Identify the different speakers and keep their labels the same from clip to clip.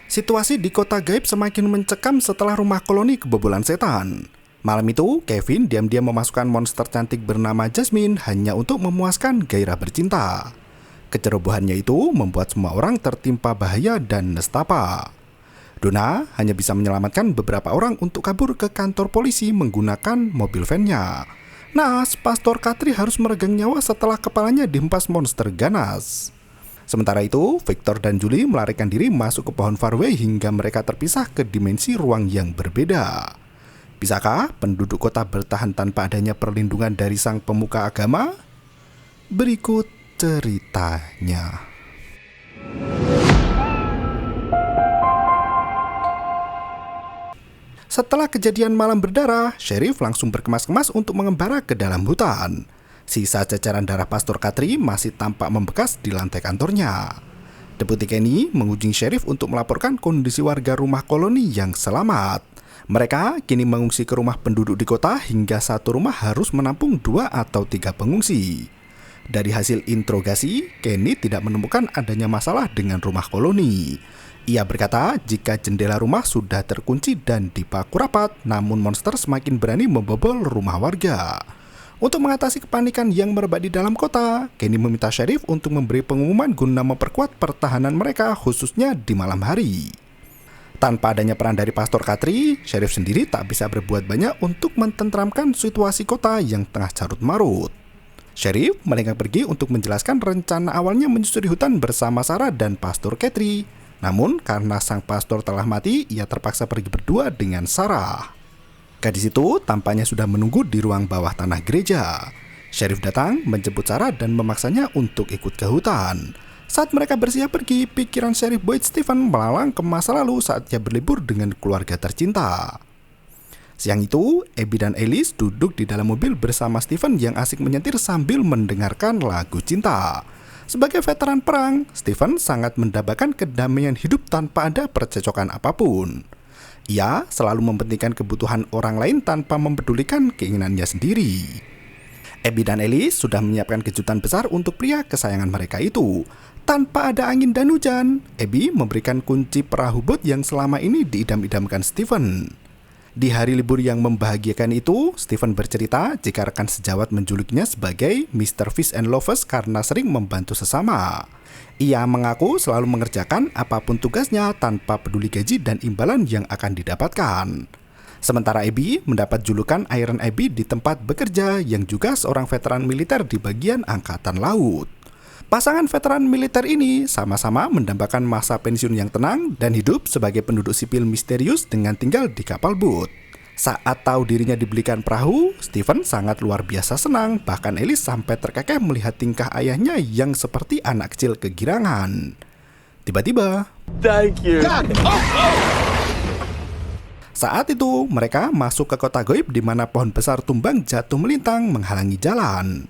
Speaker 1: Situasi di kota gaib semakin mencekam setelah rumah koloni kebobolan setan. Malam itu, Kevin diam-diam memasukkan monster cantik bernama Jasmine hanya untuk memuaskan gairah bercinta. Kecerobohannya itu membuat semua orang tertimpa bahaya dan nestapa. Donna hanya bisa menyelamatkan beberapa orang untuk kabur ke kantor polisi menggunakan mobil van-nya. Naas, Pastor Katri harus meregang nyawa setelah kepalanya dihempas monster ganas. Sementara itu, Victor dan Julie melarikan diri masuk ke pohon fairway hingga mereka terpisah ke dimensi ruang yang berbeda. Bisakah penduduk kota bertahan tanpa adanya perlindungan dari sang pemuka agama? Berikut ceritanya. Setelah kejadian malam berdarah, Sheriff langsung berkemas-kemas untuk mengembara ke dalam hutan. Sisa cacaran darah Pastor Katri masih tampak membekas di lantai kantornya. Deputi Kenny mengunjungi Sheriff untuk melaporkan kondisi warga rumah koloni yang selamat. Mereka kini mengungsi ke rumah penduduk di kota hingga satu rumah harus menampung 2 atau 3 pengungsi. Dari hasil interogasi, Kenny tidak menemukan adanya masalah dengan rumah koloni. Ia berkata jika jendela rumah sudah terkunci dan dipaku rapat, namun monster semakin berani membobol rumah warga. Untuk mengatasi kepanikan yang merebak di dalam kota, Kenny meminta Sheriff untuk memberi pengumuman guna memperkuat pertahanan mereka khususnya di malam hari. Tanpa adanya peran dari Pastor Katri, Sheriff sendiri tak bisa berbuat banyak untuk mententramkan situasi kota yang tengah carut marut. Sheriff melenggang pergi untuk menjelaskan rencana awalnya menyusuri hutan bersama Sarah dan Pastor Katri. Namun karena sang pastor telah mati, ia terpaksa pergi berdua dengan Sarah. Gadis itu tampaknya sudah menunggu di ruang bawah tanah gereja. Sheriff datang menjemput Sarah dan memaksanya untuk ikut ke hutan. Saat mereka bersiap pergi, pikiran Sheriff Boyd Stephen melalang ke masa lalu saat ia berlibur dengan keluarga tercinta. Siang itu, Abby dan Alice duduk di dalam mobil bersama Stephen yang asik menyetir sambil mendengarkan lagu cinta. Sebagai veteran perang, Stephen sangat mendambakan kedamaian hidup tanpa ada percecokan apapun. Ia selalu mementingkan kebutuhan orang lain tanpa mempedulikan keinginannya sendiri. Abby dan Alice sudah menyiapkan kejutan besar untuk pria kesayangan mereka itu. Tanpa ada angin dan hujan, Abby memberikan kunci perahu bot yang selama ini diidam-idamkan Stephen. Di hari libur yang membahagiakan itu, Stephen bercerita jika rekan sejawat menjulukinya sebagai Mr. Fish and Lovers karena sering membantu sesama. Ia mengaku selalu mengerjakan apapun tugasnya tanpa peduli gaji dan imbalan yang akan didapatkan. Sementara Abby mendapat julukan Iron Abby di tempat bekerja yang juga seorang veteran militer di bagian angkatan laut. Pasangan veteran militer ini sama-sama mendambakan masa pensiun yang tenang dan hidup sebagai penduduk sipil misterius dengan tinggal di kapal bot. Saat tahu dirinya dibelikan perahu, Stephen sangat luar biasa senang, bahkan Alice sampai terkekeh melihat tingkah ayahnya yang seperti anak kecil kegirangan. Tiba-tiba,
Speaker 2: Thank you.
Speaker 1: saat itu mereka masuk ke kota gaib di mana pohon besar tumbang jatuh melintang menghalangi jalan.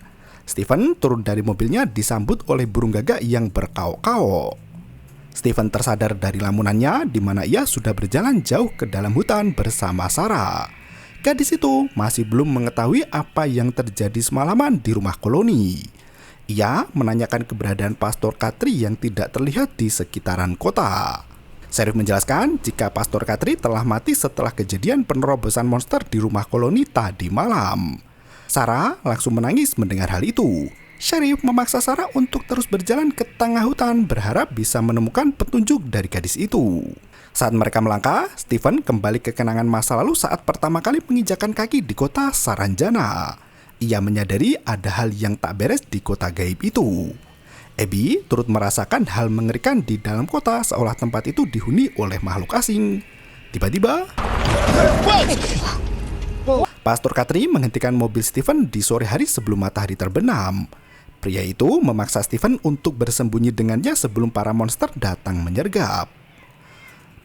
Speaker 1: Stephen turun dari mobilnya disambut oleh burung gagak yang berkaok-kaok. Stephen tersadar dari lamunannya di mana ia sudah berjalan jauh ke dalam hutan bersama Sarah. Gadis itu masih belum mengetahui apa yang terjadi semalaman di rumah koloni. Ia menanyakan keberadaan Pastor Katri yang tidak terlihat di sekitaran kota. Sheriff menjelaskan jika Pastor Katri telah mati setelah kejadian penerobosan monster di rumah koloni tadi malam. Sarah langsung menangis mendengar hal itu. Sheriff memaksa Sarah untuk terus berjalan ke tengah hutan berharap bisa menemukan petunjuk dari gadis itu. Saat mereka melangkah, Stephen kembali ke kenangan masa lalu saat pertama kali menginjakan kaki di kota Saranjana. Ia menyadari ada hal yang tak beres di kota gaib itu. Abby turut merasakan hal mengerikan di dalam kota seolah tempat itu dihuni oleh makhluk asing. Tiba-tiba, Pastor Katri menghentikan mobil Stephen di sore hari sebelum matahari terbenam. Pria itu memaksa Stephen untuk bersembunyi dengannya sebelum para monster datang menyergap.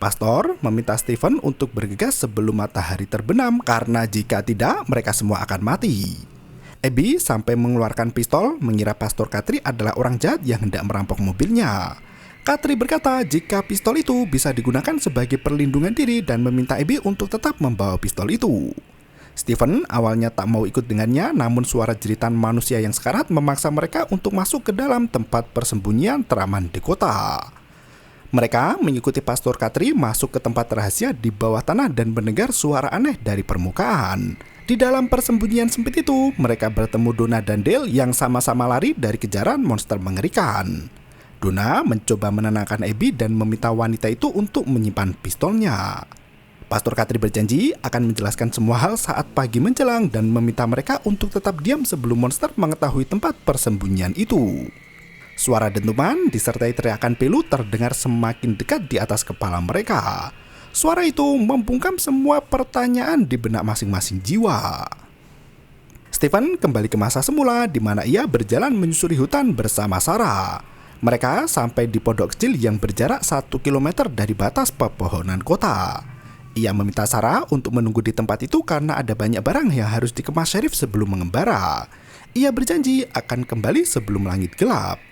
Speaker 1: Pastor meminta Stephen untuk bergegas sebelum matahari terbenam karena jika tidak mereka semua akan mati. Abby sampai mengeluarkan pistol mengira Pastor Katri adalah orang jahat yang hendak merampok mobilnya. Katri berkata jika pistol itu bisa digunakan sebagai perlindungan diri dan meminta Abby untuk tetap membawa pistol itu. Steven awalnya tak mau ikut dengannya, namun suara jeritan manusia yang sekarat memaksa mereka untuk masuk ke dalam tempat persembunyian teraman di kota. Mereka mengikuti Pastor Katri masuk ke tempat rahasia di bawah tanah dan mendengar suara aneh dari permukaan. Di dalam persembunyian sempit itu, mereka bertemu Donna dan Dale yang sama-sama lari dari kejaran monster mengerikan. Donna mencoba menenangkan Abby dan meminta wanita itu untuk menyimpan pistolnya. Pastor Katri berjanji akan menjelaskan semua hal saat pagi menjelang dan meminta mereka untuk tetap diam sebelum monster mengetahui tempat persembunyian itu. Suara dentuman disertai teriakan pilu terdengar semakin dekat di atas kepala mereka. Suara itu membungkam semua pertanyaan di benak masing-masing jiwa. Steven kembali ke masa semula di mana ia berjalan menyusuri hutan bersama Sarah. Mereka sampai di pondok kecil yang berjarak 1 km dari batas pepohonan kota. Ia meminta Sarah untuk menunggu di tempat itu karena ada banyak barang yang harus dikemas Sheriff sebelum mengembara. Ia berjanji akan kembali sebelum langit gelap.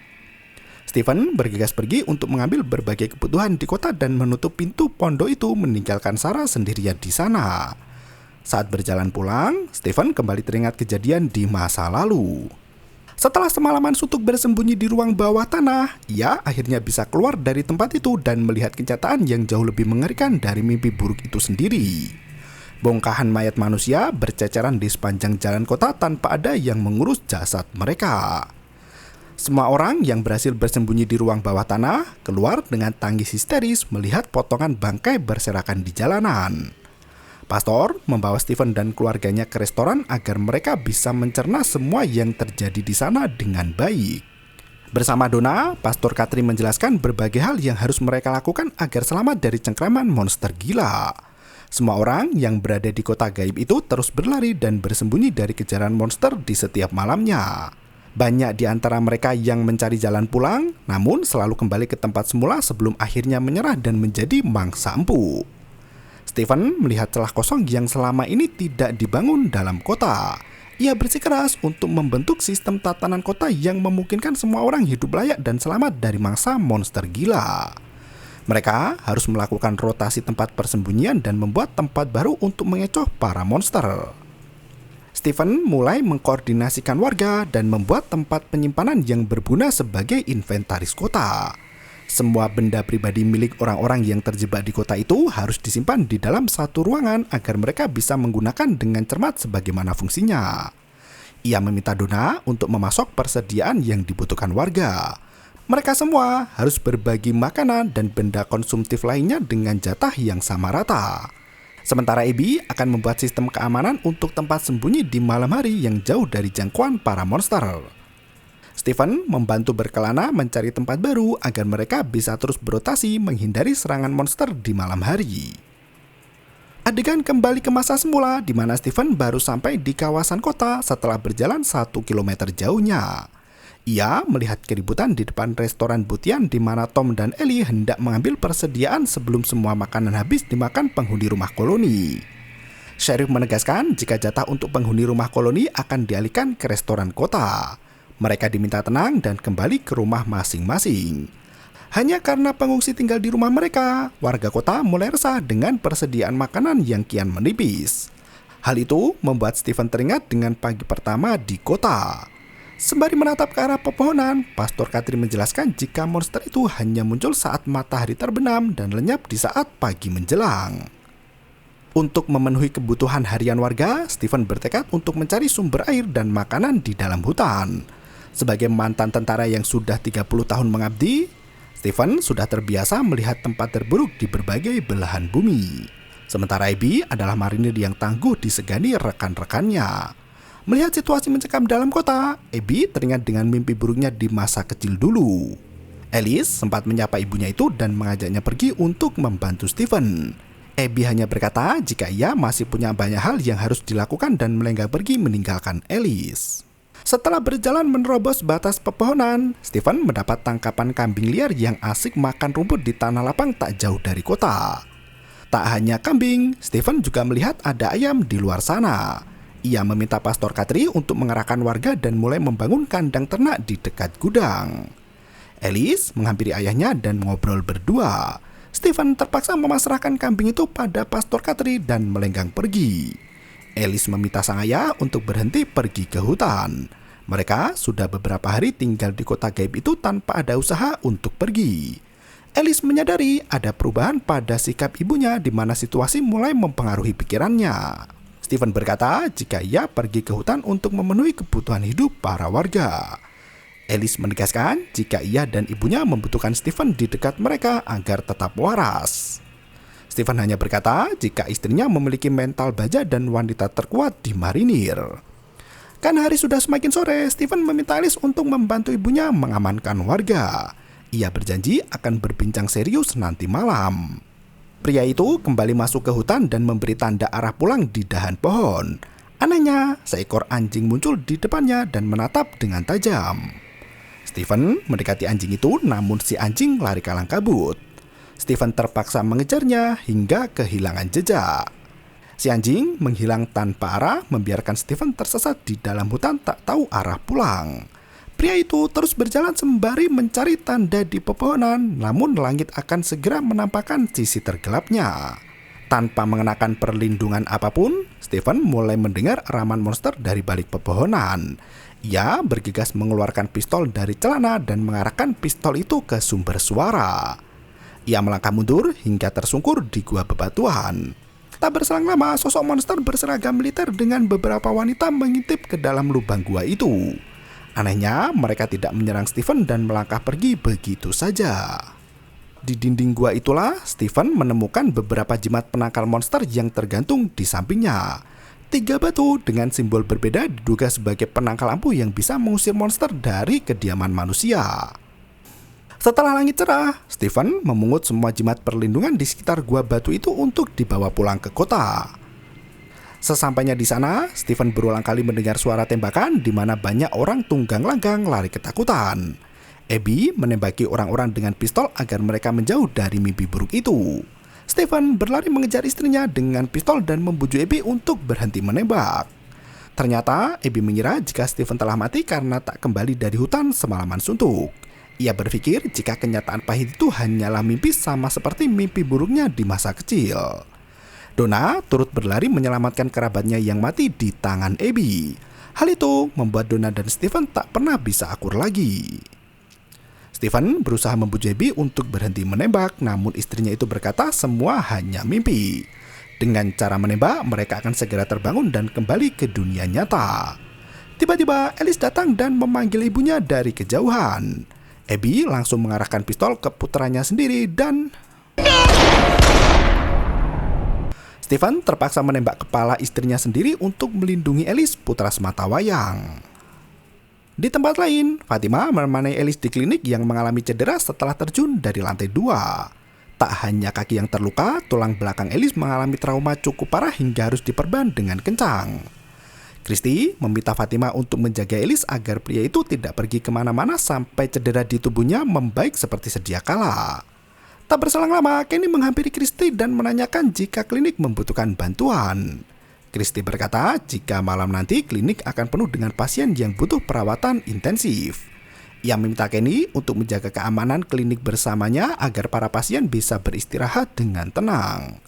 Speaker 1: Steven bergegas pergi untuk mengambil berbagai kebutuhan di kota dan menutup pintu pondok itu, meninggalkan Sarah sendirian di sana. Saat berjalan pulang, Steven kembali teringat kejadian di masa lalu. Setelah semalaman suntuk bersembunyi di ruang bawah tanah, ia akhirnya bisa keluar dari tempat itu dan melihat kenyataan yang jauh lebih mengerikan dari mimpi buruk itu sendiri. Bongkahan mayat manusia berceceran di sepanjang jalan kota tanpa ada yang mengurus jasad mereka. Semua orang yang berhasil bersembunyi di ruang bawah tanah keluar dengan tangis histeris melihat potongan bangkai berserakan di jalanan. Pastor membawa Steven dan keluarganya ke restoran agar mereka bisa mencerna semua yang terjadi di sana dengan baik. Bersama Donna, Pastor Katri menjelaskan berbagai hal yang harus mereka lakukan agar selamat dari cengkraman monster gila. Semua orang yang berada di kota gaib itu terus berlari dan bersembunyi dari kejaran monster di setiap malamnya. Banyak di antara mereka yang mencari jalan pulang, namun selalu kembali ke tempat semula sebelum akhirnya menyerah dan menjadi mangsa empuk. Steven melihat celah kosong yang selama ini tidak dibangun dalam kota. Ia bersikeras untuk membentuk sistem tatanan kota yang memungkinkan semua orang hidup layak dan selamat dari mangsa monster gila. Mereka harus melakukan rotasi tempat persembunyian dan membuat tempat baru untuk mengecoh para monster. Steven mulai mengkoordinasikan warga dan membuat tempat penyimpanan yang berguna sebagai inventaris kota. Semua benda pribadi milik orang-orang yang terjebak di kota itu harus disimpan di dalam satu ruangan agar mereka bisa menggunakan dengan cermat sebagaimana fungsinya. Ia meminta Donna untuk memasok persediaan yang dibutuhkan warga. Mereka semua harus berbagi makanan dan benda konsumtif lainnya dengan jatah yang sama rata. Sementara Abby akan membuat sistem keamanan untuk tempat sembunyi di malam hari yang jauh dari jangkauan para monster. Steven membantu berkelana mencari tempat baru agar mereka bisa terus berotasi menghindari serangan monster di malam hari. Adegan kembali ke masa semula di mana Steven baru sampai di kawasan kota setelah berjalan 1 km jauhnya. Ia melihat keributan di depan restoran Butian di mana Tom dan Ellie hendak mengambil persediaan sebelum semua makanan habis dimakan penghuni rumah koloni. Sheriff menegaskan jika jatah untuk penghuni rumah koloni akan dialihkan ke restoran kota. Mereka diminta tenang dan kembali ke rumah masing-masing. Hanya karena pengungsi tinggal di rumah mereka, warga kota mulai resah dengan persediaan makanan yang kian menipis. Hal itu membuat Steven teringat dengan pagi pertama di kota. Sembari menatap ke arah pepohonan, Pastor Katri menjelaskan jika monster itu hanya muncul saat matahari terbenam dan lenyap di saat pagi menjelang. Untuk memenuhi kebutuhan harian warga, Steven bertekad untuk mencari sumber air dan makanan di dalam hutan. Sebagai mantan tentara yang sudah 30 tahun mengabdi, Steven sudah terbiasa melihat tempat terburuk di berbagai belahan bumi. Sementara Abby adalah marinir yang tangguh disegani rekan-rekannya. Melihat situasi mencekam dalam kota, Abby teringat dengan mimpi buruknya di masa kecil dulu. Alice sempat menyapa ibunya itu dan mengajaknya pergi untuk membantu Steven. Abby hanya berkata jika ia masih punya banyak hal yang harus dilakukan dan melenggang pergi meninggalkan Alice. Setelah berjalan menerobos batas pepohonan, Steven mendapat tangkapan kambing liar yang asik makan rumput di tanah lapang tak jauh dari kota. Tak hanya kambing, Steven juga melihat ada ayam di luar sana. Ia meminta Pastor Katri untuk mengerahkan warga dan mulai membangun kandang ternak di dekat gudang. Alice menghampiri ayahnya dan mengobrol berdua. Steven terpaksa memasrahkan kambing itu pada Pastor Katri dan melenggang pergi. Alice meminta sang ayah untuk berhenti pergi ke hutan. Mereka sudah beberapa hari tinggal di kota gaib itu tanpa ada usaha untuk pergi. Alice menyadari ada perubahan pada sikap ibunya di mana situasi mulai mempengaruhi pikirannya. Stephen berkata jika ia pergi ke hutan untuk memenuhi kebutuhan hidup para warga. Alice menegaskan jika ia dan ibunya membutuhkan Stephen di dekat mereka agar tetap waras. Stephen hanya berkata jika istrinya memiliki mental baja dan wanita terkuat di marinir. Kan hari sudah semakin sore, Stephen meminta Alice untuk membantu ibunya mengamankan warga. Ia berjanji akan berbincang serius nanti malam. Pria itu kembali masuk ke hutan dan memberi tanda arah pulang di dahan pohon. Anehnya, seekor anjing muncul di depannya dan menatap dengan tajam. Stephen mendekati anjing itu, namun si anjing lari kalang kabut. Stephen terpaksa mengejarnya hingga kehilangan jejak. Si anjing menghilang tanpa arah, membiarkan Stephen tersesat di dalam hutan tak tahu arah pulang. Pria itu terus berjalan sembari mencari tanda di pepohonan, namun langit akan segera menampakkan sisi tergelapnya. Tanpa mengenakan perlindungan apapun, Stephen mulai mendengar eraman monster dari balik pepohonan. Ia bergegas mengeluarkan pistol dari celana dan mengarahkan pistol itu ke sumber suara. Ia melangkah mundur hingga tersungkur di gua bebatuan. Tak berselang lama, sosok monster berseragam militer dengan beberapa wanita mengintip ke dalam lubang gua itu. Anehnya, mereka tidak menyerang Stephen dan melangkah pergi begitu saja. Di dinding gua itulah, Stephen menemukan beberapa jimat penangkal monster yang tergantung di sampingnya. 3 batu dengan simbol berbeda diduga sebagai penangkal ampuh yang bisa mengusir monster dari kediaman manusia. Setelah langit cerah, Stephen memungut semua jimat perlindungan di sekitar gua batu itu untuk dibawa pulang ke kota. Sesampainya di sana, Stephen berulang kali mendengar suara tembakan di mana banyak orang tunggang langgang lari ketakutan. Abby menembaki orang-orang dengan pistol agar mereka menjauh dari mimpi buruk itu. Stephen berlari mengejar istrinya dengan pistol dan membujuk Abby untuk berhenti menembak. Ternyata Abby mengira jika Stephen telah mati karena tak kembali dari hutan semalaman suntuk. Ia berpikir jika kenyataan pahit itu hanyalah mimpi sama seperti mimpi buruknya di masa kecil. Donna turut berlari menyelamatkan kerabatnya yang mati di tangan Abby. Hal itu membuat Donna dan Stephen tak pernah bisa akur lagi. Stephen berusaha membujuk Abby untuk berhenti menembak, namun istrinya itu berkata semua hanya mimpi. Dengan cara menembak, mereka akan segera terbangun dan kembali ke dunia nyata. Tiba-tiba Alice datang dan memanggil ibunya dari kejauhan. Abby langsung mengarahkan pistol ke putranya sendiri dan Stephen terpaksa menembak kepala istrinya sendiri untuk melindungi Alice, putra sematawayang. Di tempat lain, Fatima menemani Alice di klinik yang mengalami cedera setelah terjun dari lantai 2. Tak hanya kaki yang terluka, tulang belakang Alice mengalami trauma cukup parah hingga harus diperban dengan kencang. Christy meminta Fatima untuk menjaga Alice agar pria itu tidak pergi kemana-mana sampai cedera di tubuhnya membaik seperti sedia kala. Tak berselang lama, Kenny menghampiri Christy dan menanyakan jika klinik membutuhkan bantuan. Christy berkata jika malam nanti klinik akan penuh dengan pasien yang butuh perawatan intensif. Ia meminta Kenny untuk menjaga keamanan klinik bersamanya agar para pasien bisa beristirahat dengan tenang.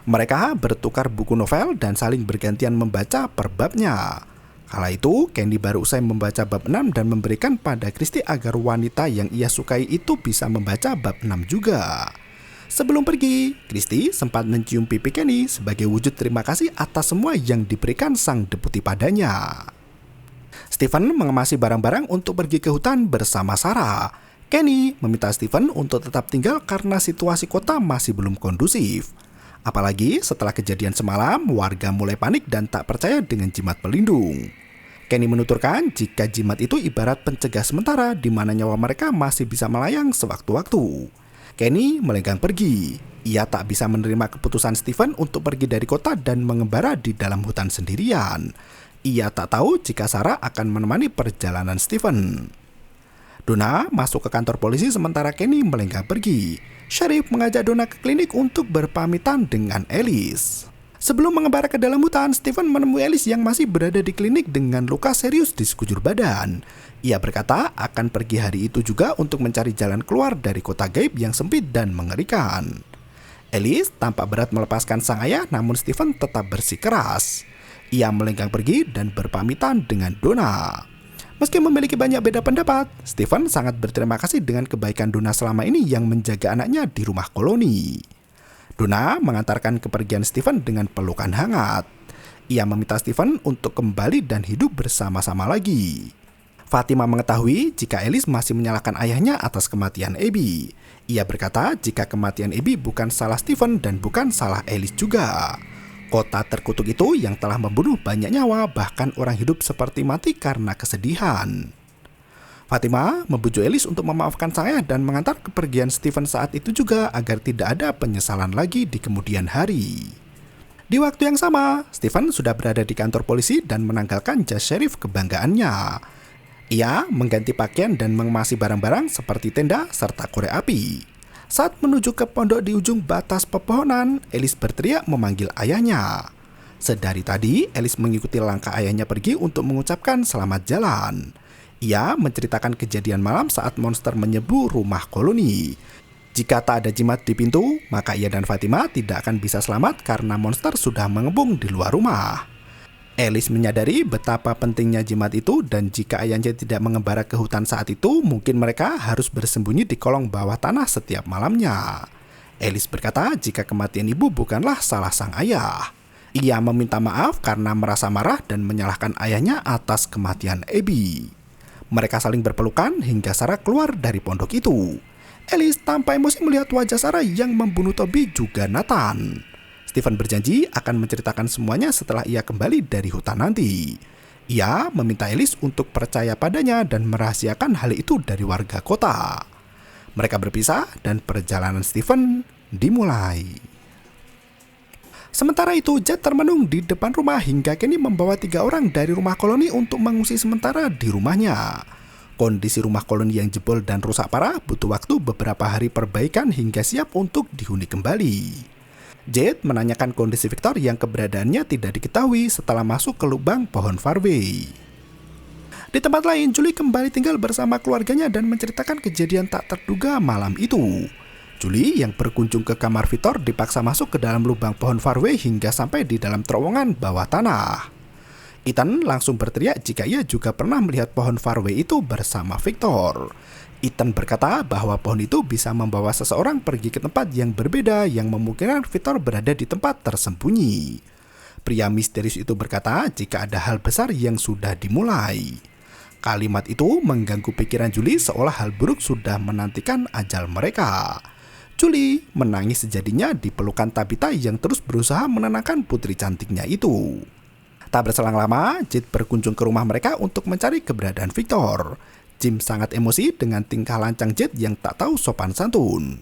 Speaker 1: Mereka bertukar buku novel dan saling bergantian membaca per babnya. Kala itu, Kenny baru usai membaca bab 6 dan memberikan pada Christy agar wanita yang ia sukai itu bisa membaca bab 6 juga. Sebelum pergi, Christy sempat mencium pipi Kenny sebagai wujud terima kasih atas semua yang diberikan sang deputi padanya. Stephen mengemasi barang-barang untuk pergi ke hutan bersama Sarah. Kenny meminta Stephen untuk tetap tinggal karena situasi kota masih belum kondusif. Apalagi setelah kejadian semalam, warga mulai panik dan tak percaya dengan jimat pelindung. Kenny menuturkan jika jimat itu ibarat pencegah sementara di mana nyawa mereka masih bisa melayang sewaktu-waktu. Kenny melenggang pergi. Ia tak bisa menerima keputusan Stephen untuk pergi dari kota dan mengembara di dalam hutan sendirian. Ia tak tahu jika Sarah akan menemani perjalanan Stephen. Donna masuk ke kantor polisi sementara Kenny melenggang pergi. Sheriff mengajak Donna ke klinik untuk berpamitan dengan Alice. Sebelum mengembara ke dalam hutan, Stephen menemui Alice yang masih berada di klinik dengan luka serius di sekujur badan. Ia berkata akan pergi hari itu juga untuk mencari jalan keluar dari kota gaib yang sempit dan mengerikan. Alice tampak berat melepaskan sang ayah, namun Stephen tetap bersikeras. Ia melenggang pergi dan berpamitan dengan Donna. Meski memiliki banyak beda pendapat, Steven sangat berterima kasih dengan kebaikan Donna selama ini yang menjaga anaknya di rumah koloni. Donna mengantarkan kepergian Steven dengan pelukan hangat. Ia meminta Steven untuk kembali dan hidup bersama-sama lagi. Fatima mengetahui jika Alice masih menyalahkan ayahnya atas kematian Abby. Ia berkata jika kematian Abby bukan salah Steven dan bukan salah Alice juga. Kota terkutuk itu yang telah membunuh banyak nyawa, bahkan orang hidup seperti mati karena kesedihan. Fatima membujuk Alice untuk memaafkan sang ayah dan mengantar kepergian Steven saat itu juga agar tidak ada penyesalan lagi di kemudian hari. Di waktu yang sama, Steven sudah berada di kantor polisi dan menanggalkan jas sheriff kebanggaannya. Ia mengganti pakaian dan mengemasi barang-barang seperti tenda serta korek api. Saat menuju ke pondok di ujung batas pepohonan, Alice berteriak memanggil ayahnya. Sedari tadi, Alice mengikuti langkah ayahnya pergi untuk mengucapkan selamat jalan. Ia menceritakan kejadian malam saat monster menyebu rumah koloni. Jika tak ada jimat di pintu, maka ia dan Fatima tidak akan bisa selamat karena monster sudah mengepung di luar rumah. Alice menyadari betapa pentingnya jimat itu dan jika ayahnya tidak mengembara ke hutan saat itu, mungkin mereka harus bersembunyi di kolong bawah tanah setiap malamnya. Alice berkata jika kematian ibu bukanlah salah sang ayah. Ia meminta maaf karena merasa marah dan menyalahkan ayahnya atas kematian Abby. Mereka saling berpelukan hingga Sarah keluar dari pondok itu. Alice tanpa emosi melihat wajah Sarah yang membunuh Toby juga Nathan. Steven berjanji akan menceritakan semuanya setelah ia kembali dari hutan nanti. Ia meminta Alice untuk percaya padanya dan merahasiakan hal itu dari warga kota. Mereka berpisah dan perjalanan Steven dimulai. Sementara itu, Jed termenung di depan rumah hingga Kenny membawa 3 orang dari rumah koloni untuk mengungsi sementara di rumahnya. Kondisi rumah koloni yang jebol dan rusak parah butuh waktu beberapa hari perbaikan hingga siap untuk dihuni kembali. Jed menanyakan kondisi Victor yang keberadaannya tidak diketahui setelah masuk ke lubang pohon farway. Di tempat lain, Julie kembali tinggal bersama keluarganya dan menceritakan kejadian tak terduga malam itu. Julie yang berkunjung ke kamar Victor dipaksa masuk ke dalam lubang pohon farway hingga sampai di dalam terowongan bawah tanah. Ethan langsung berteriak jika ia juga pernah melihat pohon farway itu bersama Victor. Ethan berkata bahwa pohon itu bisa membawa seseorang pergi ke tempat yang berbeda yang memungkinkan Victor berada di tempat tersembunyi. Pria misterius itu berkata jika ada hal besar yang sudah dimulai. Kalimat itu mengganggu pikiran Julie seolah hal buruk sudah menantikan ajal mereka. Julie menangis sejadinya di pelukan Tabitha yang terus berusaha menenangkan putri cantiknya itu. Tak berselang lama, Jed berkunjung ke rumah mereka untuk mencari keberadaan Victor. Jim sangat emosi dengan tingkah lancang Jed yang tak tahu sopan santun.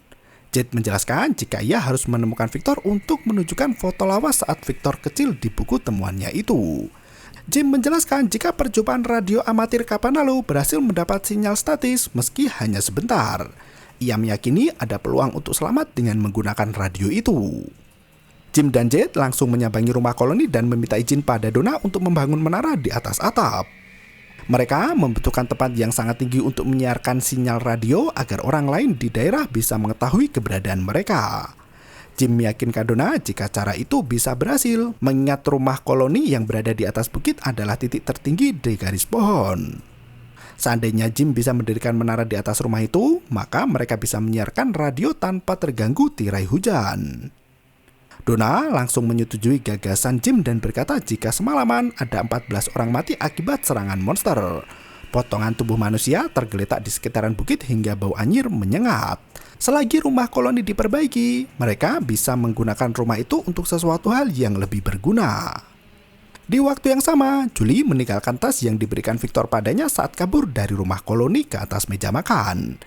Speaker 1: Jed menjelaskan jika ia harus menemukan Victor untuk menunjukkan foto lawas saat Victor kecil di buku temuannya itu. Jim menjelaskan jika percobaan radio amatir kapan lalu berhasil mendapat sinyal statis meski hanya sebentar. Ia meyakini ada peluang untuk selamat dengan menggunakan radio itu. Jim dan Jed langsung menyambangi rumah koloni dan meminta izin pada Donna untuk membangun menara di atas atap. Mereka membutuhkan tempat yang sangat tinggi untuk menyiarkan sinyal radio agar orang lain di daerah bisa mengetahui keberadaan mereka. Jim meyakinkan Donna jika cara itu bisa berhasil, mengingat rumah koloni yang berada di atas bukit adalah titik tertinggi di garis pohon. Seandainya Jim bisa mendirikan menara di atas rumah itu, maka mereka bisa menyiarkan radio tanpa terganggu tirai hujan. Donna langsung menyetujui gagasan Jim dan berkata jika semalaman ada 14 orang mati akibat serangan monster. Potongan tubuh manusia tergeletak di sekitaran bukit hingga bau anyir menyengat. Selagi rumah koloni diperbaiki, mereka bisa menggunakan rumah itu untuk sesuatu hal yang lebih berguna. Di waktu yang sama, Julie meninggalkan tas yang diberikan Victor padanya saat kabur dari rumah koloni ke atas meja makan.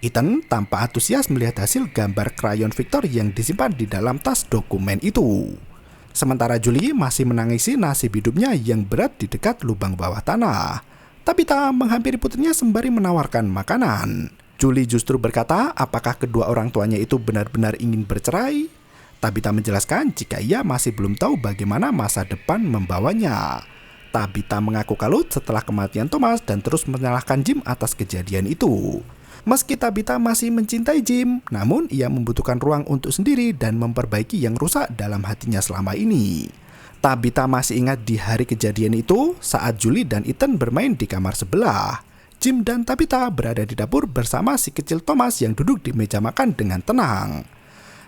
Speaker 1: Ethan tampak antusias melihat hasil gambar krayon Victor yang disimpan di dalam tas dokumen itu. Sementara Julie masih menangisi nasib hidupnya yang berat di dekat lubang bawah tanah. Tabitha menghampiri putrinya sembari menawarkan makanan. Julie justru berkata apakah kedua orang tuanya itu benar-benar ingin bercerai. Tabitha menjelaskan jika ia masih belum tahu bagaimana masa depan membawanya. Tabitha mengaku kalut setelah kematian Thomas dan terus menyalahkan Jim atas kejadian itu. Meski Tabitha masih mencintai Jim, namun ia membutuhkan ruang untuk sendiri dan memperbaiki yang rusak dalam hatinya selama ini. Tabitha masih ingat di hari kejadian itu saat Julie dan Ethan bermain di kamar sebelah. Jim dan Tabitha berada di dapur bersama si kecil Thomas yang duduk di meja makan dengan tenang.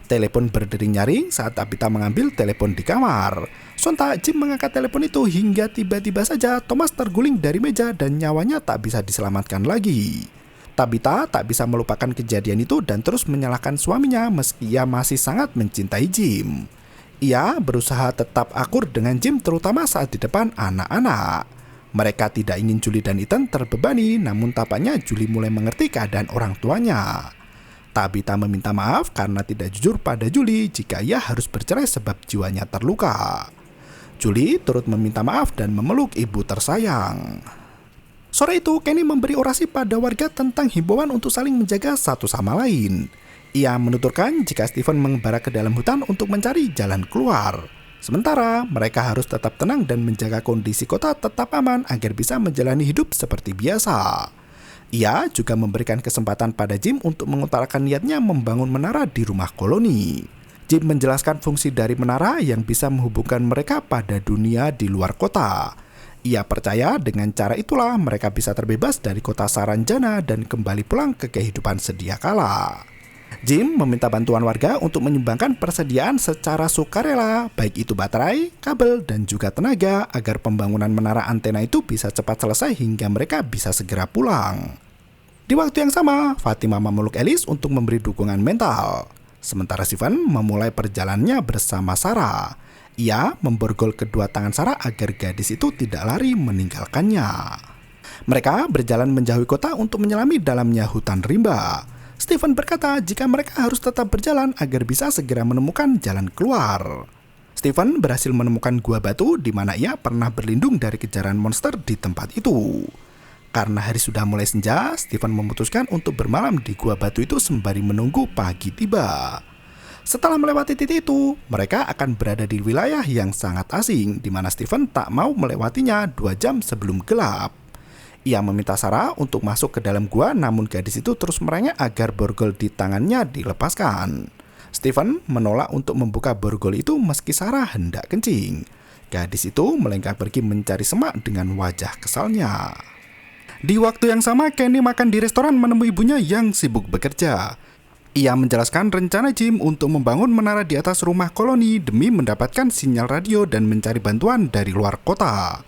Speaker 1: Telepon berdering nyaring saat Tabitha mengambil telepon di kamar. Sontak Jim mengangkat telepon itu hingga tiba-tiba saja Thomas terguling dari meja dan nyawanya tak bisa diselamatkan lagi. Tabitha tak bisa melupakan kejadian itu dan terus menyalahkan suaminya meski ia masih sangat mencintai Jim. Ia berusaha tetap akur dengan Jim terutama saat di depan anak-anak. Mereka tidak ingin Julie dan Ethan terbebani, namun tampaknya Julie mulai mengerti keadaan orang tuanya. Tabitha meminta maaf karena tidak jujur pada Julie jika ia harus bercerai sebab jiwanya terluka. Julie turut meminta maaf dan memeluk ibu tersayang. Sore itu, Kenny memberi orasi pada warga tentang himbauan untuk saling menjaga satu sama lain. Ia menuturkan jika Stephen mengembara ke dalam hutan untuk mencari jalan keluar. Sementara, mereka harus tetap tenang dan menjaga kondisi kota tetap aman agar bisa menjalani hidup seperti biasa. Ia juga memberikan kesempatan pada Jim untuk mengutarakan niatnya membangun menara di rumah koloni. Jim menjelaskan fungsi dari menara yang bisa menghubungkan mereka pada dunia di luar kota. Ia percaya dengan cara itulah mereka bisa terbebas dari kota Saranjana dan kembali pulang ke kehidupan sedia kala. Jim meminta bantuan warga untuk menyumbangkan persediaan secara sukarela, baik itu baterai, kabel, dan juga tenaga agar pembangunan menara antena itu bisa cepat selesai hingga mereka bisa segera pulang. Di waktu yang sama, Fatima memeluk Alice untuk memberi dukungan mental. Sementara Stephen memulai perjalanannya bersama Sarah. Ia memborgol kedua tangan Sarah agar gadis itu tidak lari meninggalkannya. Mereka berjalan menjauhi kota untuk menyelami dalamnya hutan rimba. Stephen berkata jika mereka harus tetap berjalan agar bisa segera menemukan jalan keluar. Stephen berhasil menemukan gua batu di mana ia pernah berlindung dari kejaran monster di tempat itu. Karena hari sudah mulai senja, Stephen memutuskan untuk bermalam di gua batu itu sembari menunggu pagi tiba. Setelah melewati titik itu, mereka akan berada di wilayah yang sangat asing di mana Stephen tak mau melewatinya 2 jam sebelum gelap. Ia meminta Sarah untuk masuk ke dalam gua, namun gadis itu terus merengek agar borgol di tangannya dilepaskan. Stephen menolak untuk membuka borgol itu meski Sarah hendak kencing. Gadis itu melengkang pergi mencari semak dengan wajah kesalnya. Di waktu yang sama, Kenny makan di restoran menemui ibunya yang sibuk bekerja. Ia menjelaskan rencana Jim untuk membangun menara di atas rumah koloni demi mendapatkan sinyal radio dan mencari bantuan dari luar kota.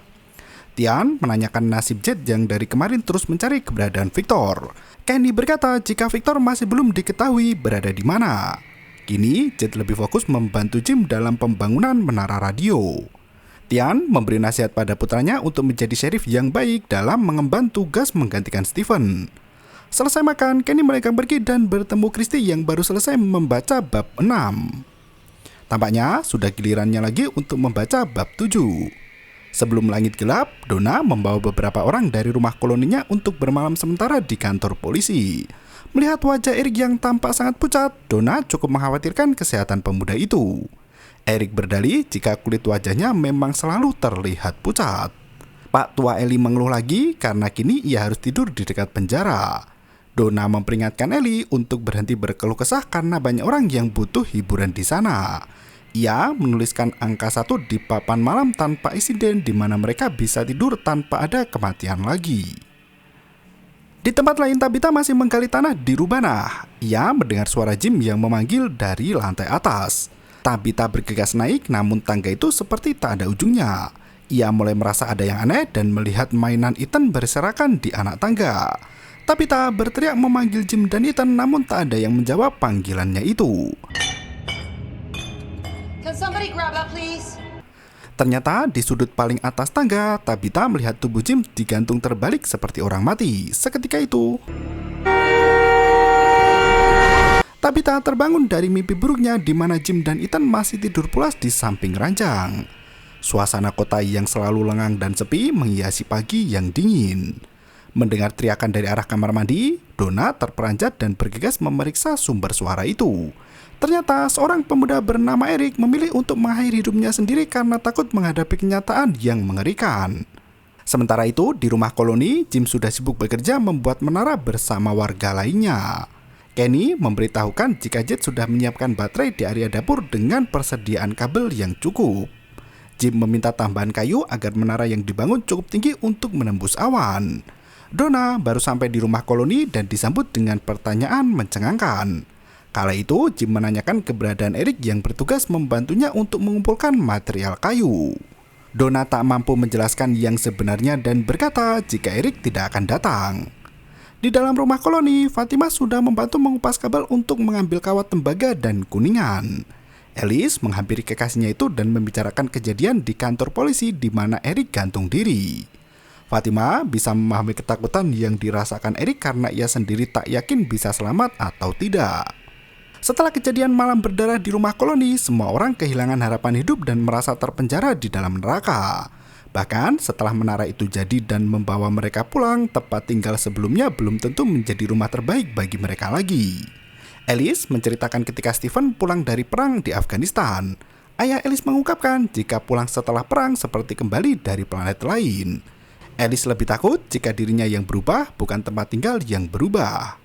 Speaker 1: Tian menanyakan nasib Jet yang dari kemarin terus mencari keberadaan Victor. Kenny berkata jika Victor masih belum diketahui berada di mana. Kini Jet lebih fokus membantu Jim dalam pembangunan menara radio. Tian memberi nasihat pada putranya untuk menjadi sheriff yang baik dalam mengemban tugas menggantikan Stephen. Selesai makan, Kenny mereka pergi dan bertemu Christy yang baru selesai membaca bab 6. Tampaknya sudah gilirannya lagi untuk membaca bab 7. Sebelum langit gelap, Donna membawa beberapa orang dari rumah koloninya untuk bermalam sementara di kantor polisi. Melihat wajah Eric yang tampak sangat pucat, Donna cukup mengkhawatirkan kesehatan pemuda itu. Eric berdalih jika kulit wajahnya memang selalu terlihat pucat. Pak tua Ellie mengeluh lagi karena kini ia harus tidur di dekat penjara. Donna memperingatkan Ellie untuk berhenti berkeluh kesah karena banyak orang yang butuh hiburan di sana. Ia menuliskan angka 1 di papan malam tanpa insiden di mana mereka bisa tidur tanpa ada kematian lagi. Di tempat lain, Tabitha masih menggali tanah di Rubana. Ia mendengar suara Jim yang memanggil dari lantai atas. Tabitha bergegas naik, namun tangga itu seperti tak ada ujungnya. Ia mulai merasa ada yang aneh dan melihat mainan Ethan berserakan di anak tangga. Tabitha berteriak memanggil Jim dan Ethan, namun tak ada yang menjawab panggilannya itu. Ternyata di sudut paling atas tangga, Tabitha melihat tubuh Jim digantung terbalik seperti orang mati. Seketika itu, Tabitha terbangun dari mimpi buruknya di mana Jim dan Ethan masih tidur pulas di samping ranjang. Suasana kota yang selalu lengang dan sepi menghiasi pagi yang dingin. Mendengar teriakan dari arah kamar mandi, Donna terperanjat dan bergegas memeriksa sumber suara itu. Ternyata seorang pemuda bernama Eric memilih untuk mengakhiri hidupnya sendiri karena takut menghadapi kenyataan yang mengerikan. Sementara itu, di rumah koloni, Jim sudah sibuk bekerja membuat menara bersama warga lainnya. Kenny memberitahukan jika Jet sudah menyiapkan baterai di area dapur dengan persediaan kabel yang cukup. Jim meminta tambahan kayu agar menara yang dibangun cukup tinggi untuk menembus awan. Donna baru sampai di rumah koloni dan disambut dengan pertanyaan mencengangkan. Kala itu, Jim menanyakan keberadaan Eric yang bertugas membantunya untuk mengumpulkan material kayu. Donna tak mampu menjelaskan yang sebenarnya dan berkata jika Eric tidak akan datang. Di dalam rumah koloni, Fatima sudah membantu mengupas kabel untuk mengambil kawat tembaga dan kuningan. Alice menghampiri kekasihnya itu dan membicarakan kejadian di kantor polisi di mana Eric gantung diri. Fatima bisa memahami ketakutan yang dirasakan Eric karena ia sendiri tak yakin bisa selamat atau tidak. Setelah kejadian malam berdarah di rumah koloni, semua orang kehilangan harapan hidup dan merasa terpenjara di dalam neraka. Bahkan setelah menara itu jadi dan membawa mereka pulang, tempat tinggal sebelumnya belum tentu menjadi rumah terbaik bagi mereka lagi. Alice menceritakan ketika Stephen pulang dari perang di Afghanistan. Ayah Alice mengungkapkan jika pulang setelah perang seperti kembali dari planet lain. Alice lebih takut jika dirinya yang berubah, bukan tempat tinggal yang berubah.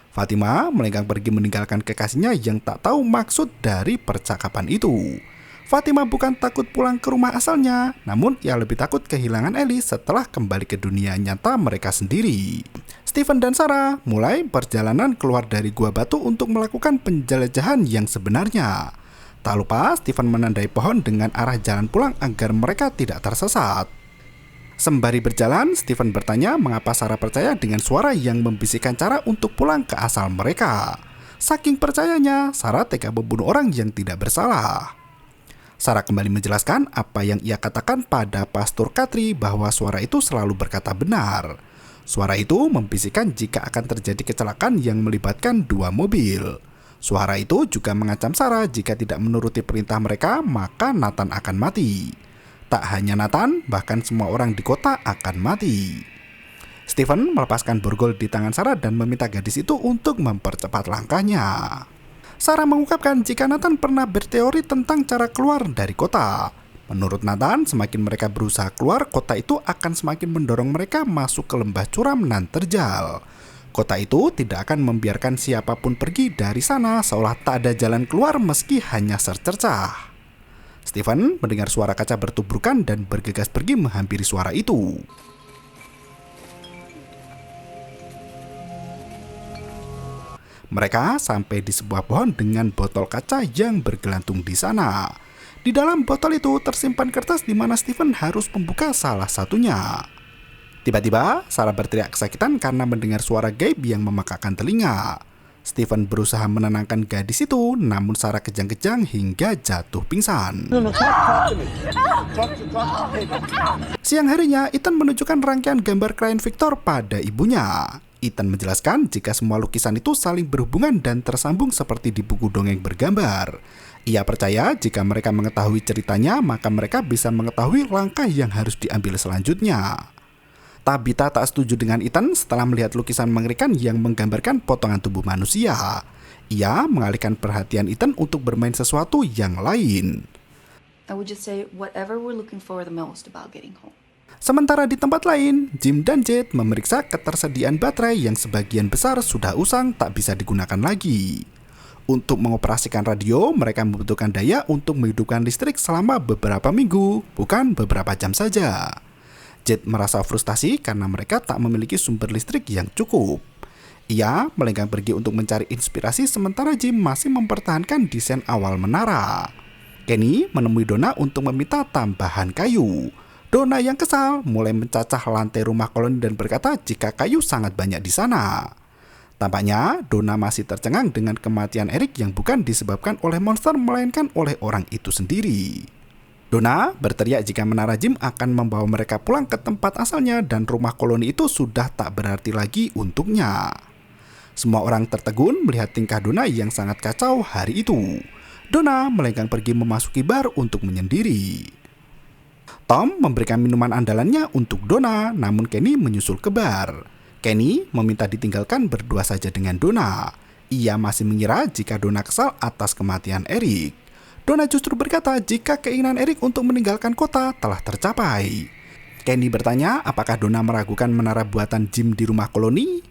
Speaker 1: Fatima melenggang pergi meninggalkan kekasihnya yang tak tahu maksud dari percakapan itu. Fatima bukan takut pulang ke rumah asalnya, namun ia lebih takut kehilangan Alice setelah kembali ke dunia nyata mereka sendiri. Stephen dan Sarah mulai perjalanan keluar dari gua batu untuk melakukan penjelajahan yang sebenarnya. Tak lupa Stephen menandai pohon dengan arah jalan pulang agar mereka tidak tersesat. Sembari berjalan, Stephen bertanya mengapa Sarah percaya dengan suara yang membisikkan cara untuk pulang ke asal mereka. Saking percayanya, Sarah tega membunuh orang yang tidak bersalah. Sarah kembali menjelaskan apa yang ia katakan pada Pastor Katri bahwa suara itu selalu berkata benar. Suara itu membisikkan jika akan terjadi kecelakaan yang melibatkan dua mobil. Suara itu juga mengancam Sarah jika tidak menuruti perintah mereka, maka Nathan akan mati. Tak hanya Nathan, bahkan semua orang di kota akan mati. Stephen melepaskan borgol di tangan Sarah dan meminta gadis itu untuk mempercepat langkahnya. Sarah mengungkapkan jika Nathan pernah berteori tentang cara keluar dari kota. Menurut Nathan, semakin mereka berusaha keluar, kota itu akan semakin mendorong mereka masuk ke lembah curam nan terjal. Kota itu tidak akan membiarkan siapapun pergi dari sana seolah tak ada jalan keluar meski hanya secercah. Stephen mendengar suara kaca bertubrukan dan bergegas pergi menghampiri suara itu. Mereka sampai di sebuah pohon dengan botol kaca yang bergelantung di sana. Di dalam botol itu tersimpan kertas di mana Stephen harus membuka salah satunya. Tiba-tiba, Sarah berteriak kesakitan karena mendengar suara gaib yang memekakkan telinga. Stephen berusaha menenangkan gadis itu, namun Sarah kejang-kejang hingga jatuh pingsan. Siang harinya, Ethan menunjukkan rangkaian gambar klien Victor pada ibunya. Ethan menjelaskan jika semua lukisan itu saling berhubungan dan tersambung seperti di buku dongeng bergambar. Ia percaya jika mereka mengetahui ceritanya, maka mereka bisa mengetahui langkah yang harus diambil selanjutnya. Tabitha tak setuju dengan Ethan setelah melihat lukisan mengerikan yang menggambarkan potongan tubuh manusia. Ia mengalihkan perhatian Ethan untuk bermain sesuatu yang lain. Sementara di tempat lain, Jim dan Jade memeriksa ketersediaan baterai yang sebagian besar sudah usang tak bisa digunakan lagi. Untuk mengoperasikan radio, mereka membutuhkan daya untuk menghidupkan listrik selama beberapa minggu, bukan beberapa jam saja. Jade merasa frustasi karena mereka tak memiliki sumber listrik yang cukup. Ia melenggang pergi untuk mencari inspirasi sementara Jim masih mempertahankan desain awal menara. Kenny menemui Donna untuk meminta tambahan kayu. Donna yang kesal mulai mencacah lantai rumah koloni dan berkata jika kayu sangat banyak di sana. Tampaknya Donna masih tercengang dengan kematian Eric yang bukan disebabkan oleh monster melainkan oleh orang itu sendiri. Donna berteriak jika menara Jim akan membawa mereka pulang ke tempat asalnya dan rumah koloni itu sudah tak berarti lagi untuknya. Semua orang tertegun melihat tingkah Donna yang sangat kacau hari itu. Donna melenggang pergi memasuki bar untuk menyendiri. Tom memberikan minuman andalannya untuk Donna, namun Kenny menyusul ke bar. Kenny meminta ditinggalkan berdua saja dengan Donna. Ia masih mengira jika Donna kesal atas kematian Eric. Donna justru berkata jika keinginan Eric untuk meninggalkan kota telah tercapai. Kenny bertanya apakah Donna meragukan menara buatan Jim di rumah koloni.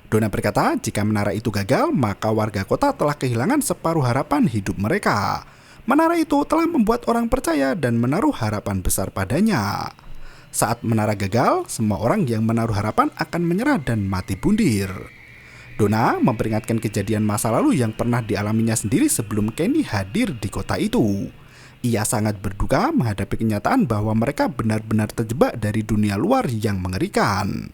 Speaker 1: Donna berkata jika menara itu gagal, maka warga kota telah kehilangan separuh harapan hidup mereka. Menara itu telah membuat orang percaya dan menaruh harapan besar padanya. Saat menara gagal, semua orang yang menaruh harapan akan menyerah dan mati bundir. Donna memperingatkan kejadian masa lalu yang pernah dialaminya sendiri sebelum Kenny hadir di kota itu. Ia sangat berduka menghadapi kenyataan bahwa mereka benar-benar terjebak dari dunia luar yang mengerikan.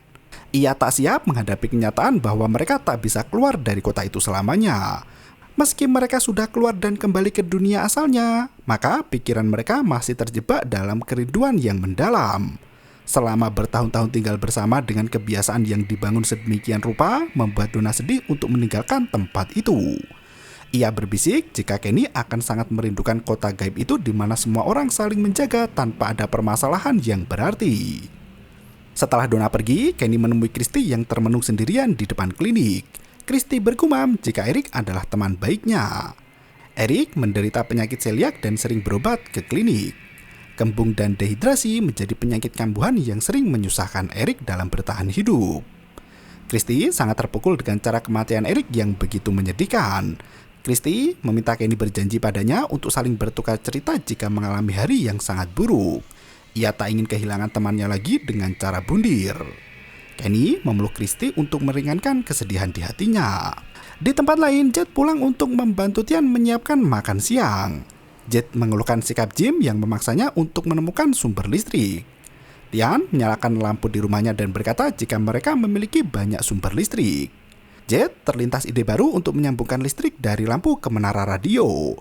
Speaker 1: Ia tak siap menghadapi kenyataan bahwa mereka tak bisa keluar dari kota itu selamanya. Meski mereka sudah keluar dan kembali ke dunia asalnya, maka pikiran mereka masih terjebak dalam kerinduan yang mendalam. Selama bertahun-tahun tinggal bersama dengan kebiasaan yang dibangun sedemikian rupa, membuat Donna sedih untuk meninggalkan tempat itu. Ia berbisik jika Kenny akan sangat merindukan kota gaib itu di mana semua orang saling menjaga tanpa ada permasalahan yang berarti. Setelah Donna pergi, Kenny menemui Christy yang termenung sendirian di depan klinik. Christy bergumam jika Eric adalah teman baiknya. Eric menderita penyakit celiak dan sering berobat ke klinik. Kembung dan dehidrasi menjadi penyakit kambuhan yang sering menyusahkan Eric dalam bertahan hidup. Christy sangat terpukul dengan cara kematian Eric yang begitu menyedihkan. Christy meminta Kenny berjanji padanya untuk saling bertukar cerita jika mengalami hari yang sangat buruk. Ia tak ingin kehilangan temannya lagi dengan cara bundir. Kenny memeluk Christy untuk meringankan kesedihan di hatinya. Di tempat lain, Jet pulang untuk membantu Tian menyiapkan makan siang. Jet mengeluhkan sikap Jim yang memaksanya untuk menemukan sumber listrik. Tian menyalakan lampu di rumahnya dan berkata jika mereka memiliki banyak sumber listrik. Jet terlintas ide baru untuk menyambungkan listrik dari lampu ke menara radio.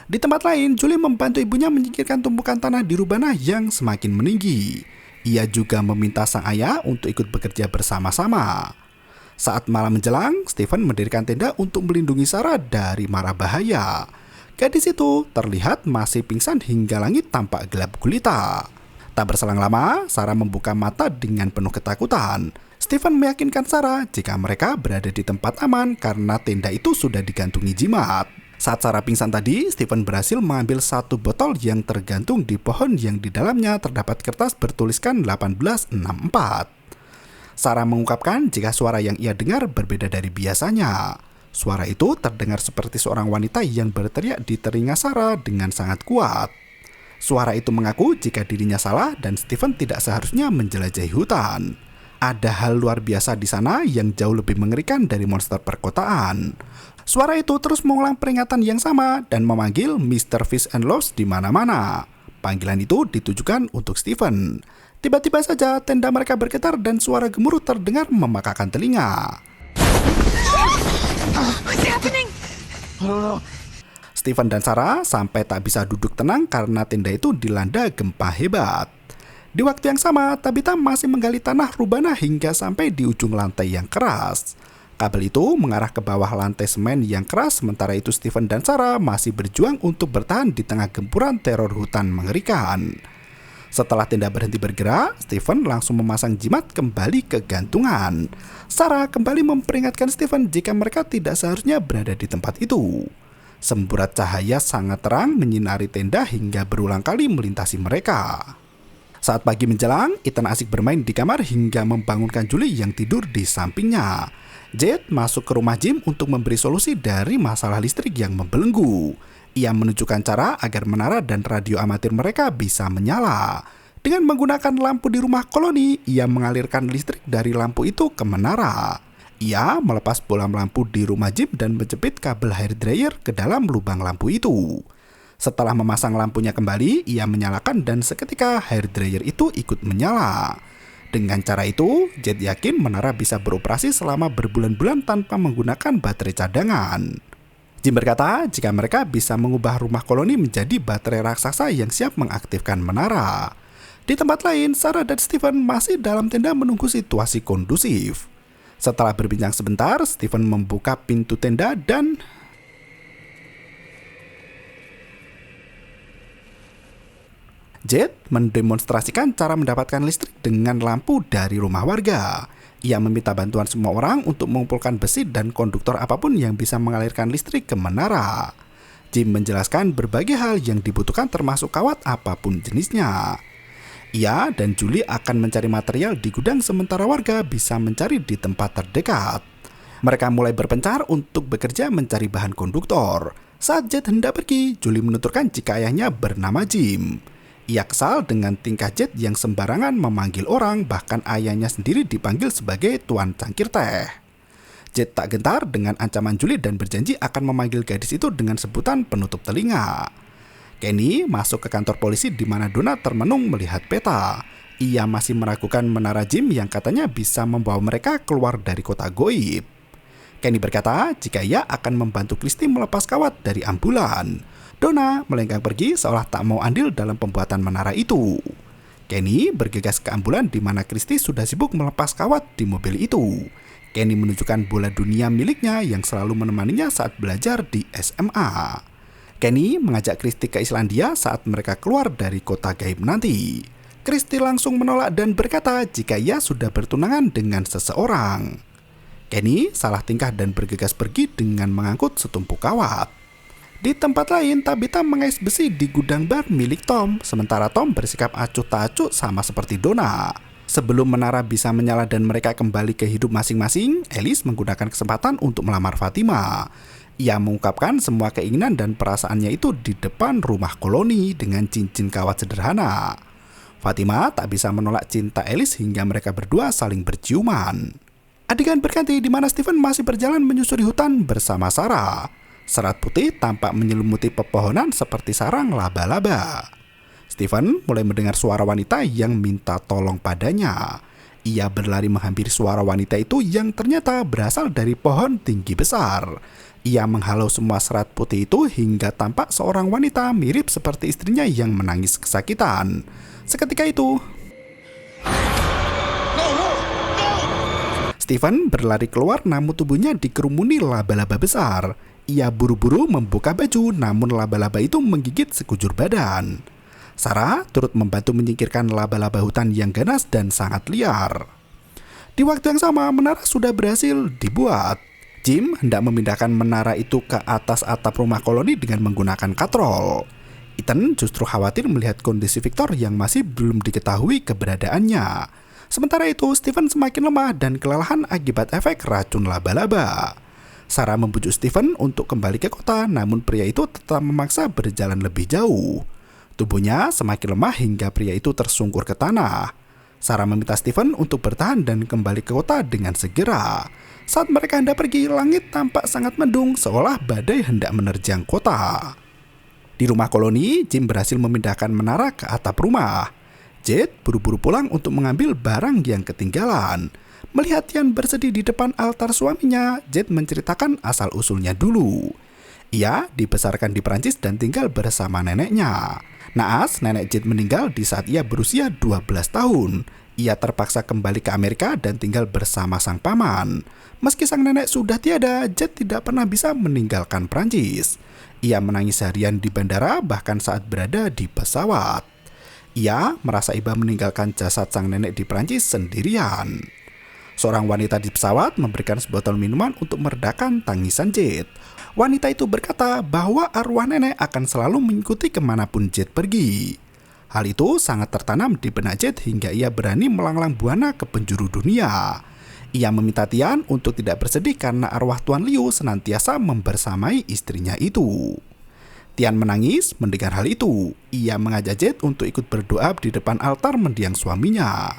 Speaker 1: Di tempat lain, Julie membantu ibunya menyingkirkan tumpukan tanah di Rubana yang semakin meninggi. Ia juga meminta sang ayah untuk ikut bekerja bersama-sama. Saat malam menjelang, Stephen mendirikan tenda untuk melindungi Sarah dari mara bahaya. Gadis itu terlihat masih pingsan hingga langit tampak gelap gulita. Tak berselang lama, Sarah membuka mata dengan penuh ketakutan. Stephen meyakinkan Sarah jika mereka berada di tempat aman karena tenda itu sudah digantungi jimat. Saat Sarah pingsan tadi, Stephen berhasil mengambil satu botol yang tergantung di pohon yang di dalamnya terdapat kertas bertuliskan 1864. Sarah mengungkapkan jika suara yang ia dengar berbeda dari biasanya. Suara itu terdengar seperti seorang wanita yang berteriak di telinga Sarah dengan sangat kuat. Suara itu mengaku jika dirinya salah dan Stephen tidak seharusnya menjelajahi hutan. Ada hal luar biasa di sana yang jauh lebih mengerikan dari monster perkotaan. Suara itu terus mengulang peringatan yang sama dan memanggil Mr. Fish and Loaves di mana-mana. Panggilan itu ditujukan untuk Stephen. Tiba-tiba saja tenda mereka bergetar dan suara gemuruh terdengar memakakan telinga.
Speaker 2: What's happening?
Speaker 3: I don't know.
Speaker 1: Stephen dan Sarah sampai tak bisa duduk tenang karena tenda itu dilanda gempa hebat. Di waktu yang sama, Tabitha masih menggali tanah Rubana hingga sampai di ujung lantai yang keras. Kabel itu mengarah ke bawah lantai semen yang keras, sementara itu Stephen dan Sarah masih berjuang untuk bertahan di tengah gempuran teror hutan mengerikan. Setelah tenda berhenti bergerak, Stephen langsung memasang jimat kembali ke gantungan. Sarah kembali memperingatkan Stephen jika mereka tidak seharusnya berada di tempat itu. Semburat cahaya sangat terang menyinari tenda hingga berulang kali melintasi mereka. Saat pagi menjelang, Ethan asik bermain di kamar hingga membangunkan Julie yang tidur di sampingnya. Jet masuk ke rumah Jim untuk memberi solusi dari masalah listrik yang membelenggu. Ia menunjukkan cara agar menara dan radio amatir mereka bisa menyala. Dengan menggunakan lampu di rumah koloni, ia mengalirkan listrik dari lampu itu ke menara. Ia melepas bolam lampu di rumah Jim dan menjepit kabel hair dryer ke dalam lubang lampu itu. Setelah memasang lampunya kembali, ia menyalakan dan seketika hair dryer itu ikut menyala. Dengan cara itu, Jet yakin menara bisa beroperasi selama berbulan-bulan tanpa menggunakan baterai cadangan. Jim berkata jika mereka bisa mengubah rumah koloni menjadi baterai raksasa yang siap mengaktifkan menara. Di tempat lain, Sarah dan Stephen masih dalam tenda menunggu situasi kondusif. Setelah berbincang sebentar, Stephen membuka pintu tenda dan Jet mendemonstrasikan cara mendapatkan listrik dengan lampu dari rumah warga. Ia meminta bantuan semua orang untuk mengumpulkan besi dan konduktor apapun yang bisa mengalirkan listrik ke menara. Jim menjelaskan berbagai hal yang dibutuhkan termasuk kawat apapun jenisnya. Ia dan Julie akan mencari material di gudang sementara warga bisa mencari di tempat terdekat. Mereka mulai berpencar untuk bekerja mencari bahan konduktor. Saat Jet hendak pergi, Julie menuturkan jika ayahnya bernama Jim. Ia kesal dengan tingkah Jet yang sembarangan memanggil orang, bahkan ayahnya sendiri dipanggil sebagai Tuan Cangkir Teh. Jet tak gentar dengan ancaman Julie dan berjanji akan memanggil gadis itu dengan sebutan penutup telinga. Kenny masuk ke kantor polisi di mana Donna termenung melihat peta. Ia masih meragukan menara Jim yang katanya bisa membawa mereka keluar dari kota goib. Kenny berkata jika ia akan membantu Christy melepas kawat dari ambulan. Donna melenggang pergi seolah tak mau andil dalam pembuatan menara itu. Kenny bergegas ke ambulan di mana Christy sudah sibuk melepas kawat di mobil itu. Kenny menunjukkan bola dunia miliknya yang selalu menemaninya saat belajar di SMA. Kenny mengajak Christy ke Islandia saat mereka keluar dari kota gaib nanti. Christy langsung menolak dan berkata jika ia sudah bertunangan dengan seseorang. Kenny salah tingkah dan bergegas pergi dengan mengangkut setumpuk kawat. Di tempat lain, Tabitha mengais besi di gudang bar milik Tom, sementara Tom bersikap acuh tak acuh sama seperti Donna. Sebelum menara bisa menyala dan mereka kembali ke hidup masing-masing, Alice menggunakan kesempatan untuk melamar Fatima. Ia mengungkapkan semua keinginan dan perasaannya itu di depan rumah koloni dengan cincin kawat sederhana. Fatima tak bisa menolak cinta Alice hingga mereka berdua saling berciuman. Adegan berganti di mana Stephen masih berjalan menyusuri hutan bersama Sarah. Serat putih tampak menyelimuti pepohonan seperti sarang laba-laba. Stephen mulai mendengar suara wanita yang minta tolong padanya. Ia berlari menghampiri suara wanita itu yang ternyata berasal dari pohon tinggi besar. Ia menghalau semua serat putih itu hingga tampak seorang wanita mirip seperti istrinya yang menangis kesakitan. Seketika itu, Stephen berlari keluar namun tubuhnya dikerumuni laba-laba besar. Ia buru-buru membuka baju namun laba-laba itu menggigit sekujur badan. Sarah turut membantu menyingkirkan laba-laba hutan yang ganas dan sangat liar. Di waktu yang sama, menara sudah berhasil dibuat. Jim hendak memindahkan menara itu ke atas atap rumah koloni dengan menggunakan katrol. Ethan justru khawatir melihat kondisi Victor yang masih belum diketahui keberadaannya. Sementara itu, Stephen semakin lemah dan kelelahan akibat efek racun laba-laba. Sarah membujuk Stephen untuk kembali ke kota, namun pria itu tetap memaksa berjalan lebih jauh. Tubuhnya semakin lemah hingga pria itu tersungkur ke tanah. Sarah meminta Stephen untuk bertahan dan kembali ke kota dengan segera. Saat mereka hendak pergi, langit tampak sangat mendung seolah badai hendak menerjang kota. Di rumah koloni, Jim berhasil memindahkan menara ke atap rumah. Jet buru-buru pulang untuk mengambil barang yang ketinggalan. Melihat Tian bersedih di depan altar suaminya, Jet menceritakan asal-usulnya dulu. Ia dibesarkan di Prancis dan tinggal bersama neneknya. Naas, nenek Jet meninggal di saat ia berusia 12 tahun. Ia terpaksa kembali ke Amerika dan tinggal bersama sang paman. Meski sang nenek sudah tiada, Jet tidak pernah bisa meninggalkan Prancis. Ia menangis harian di bandara bahkan saat berada di pesawat. Ia merasa iba meninggalkan jasad sang nenek di Prancis sendirian. Seorang wanita di pesawat memberikan sebotol minuman untuk meredakan tangisan Jet. Wanita itu berkata bahwa arwah nenek akan selalu mengikuti kemanapun Jet pergi. Hal itu sangat tertanam di benak Jet hingga ia berani melanglang buana ke penjuru dunia. Ia meminta Tian untuk tidak bersedih karena arwah Tuan Liu senantiasa membersamai istrinya itu. Tian menangis mendengar hal itu. Ia mengajak Jet untuk ikut berdoa di depan altar mendiang suaminya.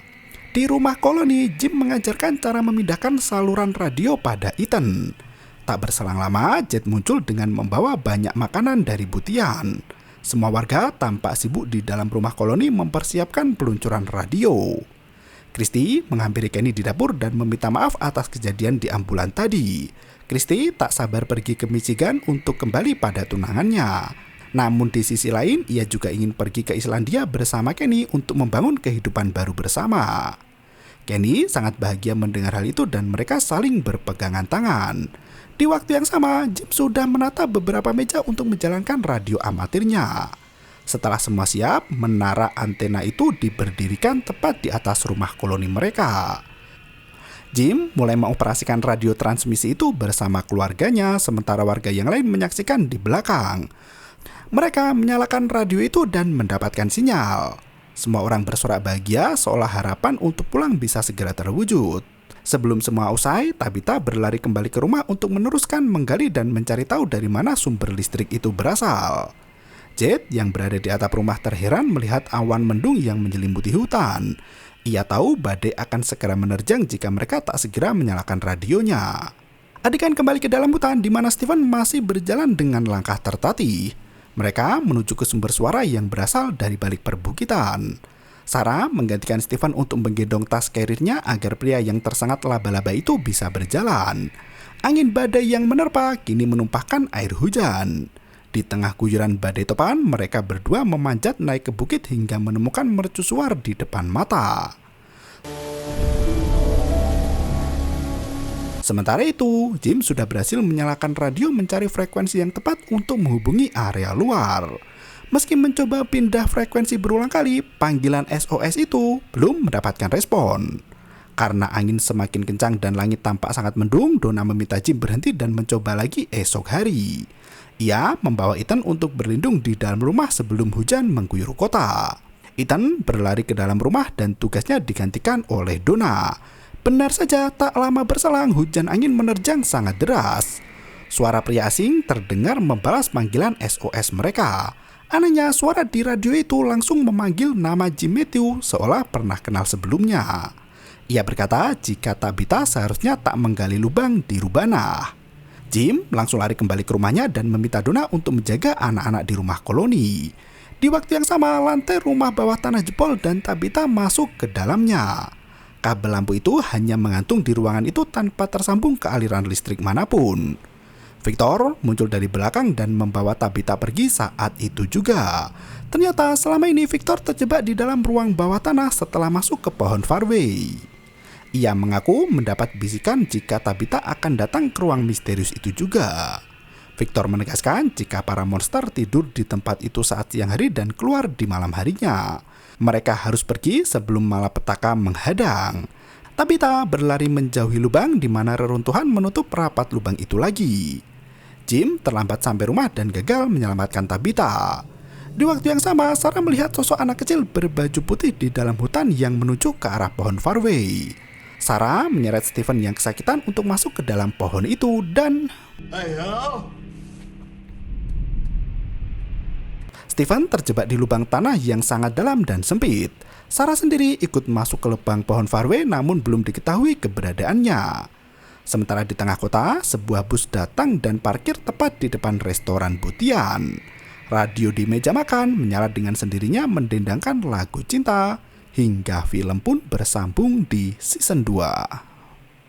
Speaker 1: Di rumah koloni, Jim mengajarkan cara memindahkan saluran radio pada Ethan. Tak berselang lama, Jet muncul dengan membawa banyak makanan dari Butian. Semua warga tampak sibuk di dalam rumah koloni mempersiapkan peluncuran radio. Christy menghampiri Kenny di dapur dan meminta maaf atas kejadian di ambulan tadi. Christy tak sabar pergi ke Michigan untuk kembali pada tunangannya. Namun di sisi lain, ia juga ingin pergi ke Islandia bersama Kenny untuk membangun kehidupan baru bersama. Kenny sangat bahagia mendengar hal itu dan mereka saling berpegangan tangan. Di waktu yang sama, Jim sudah menata beberapa meja untuk menjalankan radio amatirnya. Setelah semua siap, menara antena itu diberdirikan tepat di atas rumah koloni mereka. Jim mulai mengoperasikan radio transmisi itu bersama keluarganya, sementara warga yang lain menyaksikan di belakang. Mereka menyalakan radio itu dan mendapatkan sinyal. Semua orang bersorak bahagia seolah harapan untuk pulang bisa segera terwujud. Sebelum semua usai, Tabitha berlari kembali ke rumah untuk meneruskan menggali dan mencari tahu dari mana sumber listrik itu berasal. Jade yang berada di atap rumah terheran melihat awan mendung yang menyelimuti hutan. Ia tahu badai akan segera menerjang jika mereka tak segera menyalakan radionya. Adegan kembali ke dalam hutan di mana Steven masih berjalan dengan langkah tertatih. Mereka menuju ke sumber suara yang berasal dari balik perbukitan. Sarah menggantikan Steven untuk menggendong tas karirnya agar pria yang tersengat laba-laba itu bisa berjalan. Angin badai yang menerpa kini menumpahkan air hujan. Di tengah guyuran badai topan, mereka berdua memanjat naik ke bukit hingga menemukan mercusuar di depan mata. Sementara itu, Jim sudah berhasil menyalakan radio mencari frekuensi yang tepat untuk menghubungi area luar. Meski mencoba pindah frekuensi berulang kali, panggilan SOS itu belum mendapatkan respon. Karena angin semakin kencang dan langit tampak sangat mendung, Donna meminta Jim berhenti dan mencoba lagi esok hari. Ia membawa Ethan untuk berlindung di dalam rumah sebelum hujan mengguyur kota. Ethan berlari ke dalam rumah dan tugasnya digantikan oleh Donna. Benar saja, tak lama berselang hujan angin menerjang sangat deras. Suara pria asing terdengar membalas panggilan SOS mereka. Anehnya, suara di radio itu langsung memanggil nama Jim Matthew seolah pernah kenal sebelumnya. Ia berkata jika Tabitha seharusnya tak menggali lubang di Rubana. Jim langsung lari kembali ke rumahnya dan meminta Donna untuk menjaga anak-anak di rumah koloni. Di waktu yang sama, lantai rumah bawah tanah jebol dan Tabitha masuk ke dalamnya. Kabel lampu itu hanya menggantung di ruangan itu tanpa tersambung ke aliran listrik manapun. Victor muncul dari belakang dan membawa Tabitha pergi saat itu juga. Ternyata selama ini Victor terjebak di dalam ruang bawah tanah setelah masuk ke pohon Farway. Ia mengaku mendapat bisikan jika Tabitha akan datang ke ruang misterius itu juga. Victor menegaskan jika para monster tidur di tempat itu saat siang hari dan keluar di malam harinya. Mereka harus pergi sebelum malapetaka menghadang. Tabitha berlari menjauhi lubang di mana reruntuhan menutup rapat lubang itu lagi. Jim terlambat sampai rumah dan gagal menyelamatkan Tabitha. Di waktu yang sama, Sarah melihat sosok anak kecil berbaju putih di dalam hutan yang menuju ke arah pohon Farway. Sarah menyeret Steven yang kesakitan untuk masuk ke dalam pohon itu dan... Steven terjebak di lubang tanah yang sangat dalam dan sempit. Sarah sendiri ikut masuk ke lubang pohon Farway namun belum diketahui keberadaannya. Sementara di tengah kota, sebuah bus datang dan parkir tepat di depan restoran Butian. Radio di meja makan menyala dengan sendirinya mendendangkan lagu cinta, hingga film pun bersambung di season 2.